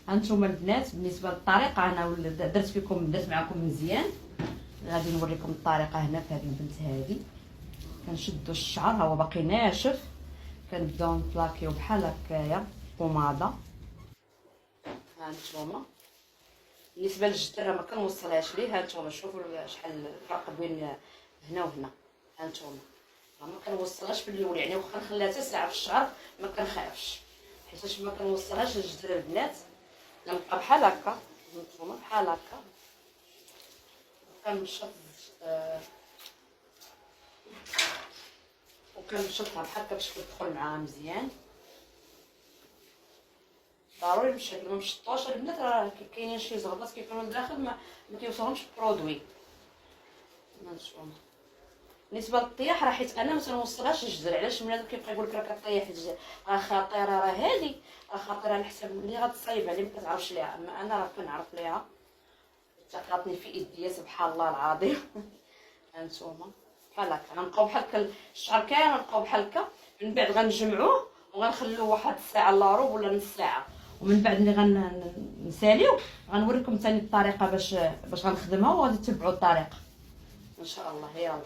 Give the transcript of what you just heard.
هانتوما البنات بالنسبه للطريقه انا درت معكم مزيان. غادي نوريكم الطريقه هنا في هذه البنت هذه. كنشدوا الشعر، ها هو باقي ناشف، كنبداو نبلاكيو بحال هكايا بوماده. هانتوما بالنسبه للجدر راه ما كنوصلهاش ليه. هانتوما شوفوا شحال الفرق بين هنا وهنا. هانتوما راه ما كنوصلهاش في الاول، يعني واخا نخليها حتى ساعه في الشهر ما كنخافش، حيتاش ما كنوصلهاش للجدر البنات. كنبقى بحال هكا، هانتوما بحال هكا كنمشط وكنمشطها بحال هكا باش تدخل معاها مزيان. ضروري بشكل ما مشطوش البنات، راه كاينين شي زغبات كيكونوا لداخل ما كيوصلهمش البرودوي. هانتوما بالنسبه للطياح راه حيت انا ما تنوصلهاش للجدر، علاش بنادم كيبقى يقول لك راه كطيح الجدر راه خطيره، راه هادي راه خطيره على حسب اللي غتصايبها اللي ما كتعرفش ليها. اما انا راه كنعرف ليها، تقاطني في ايديا سبحان الله العظيم. هانتوما بحال هكا غنبقاو بحال هكا الشعر كامل غنبقاو بحال هكا، من بعد غنجمعوه وغنخلوه واحد الساعه الا ربع ولا نص ساعه، ومن بعد ملي غنساليو غنوريكم ثاني الطريقه باش غنخدمها، وغادي تتبعوا الطريقه ان شاء الله. يلا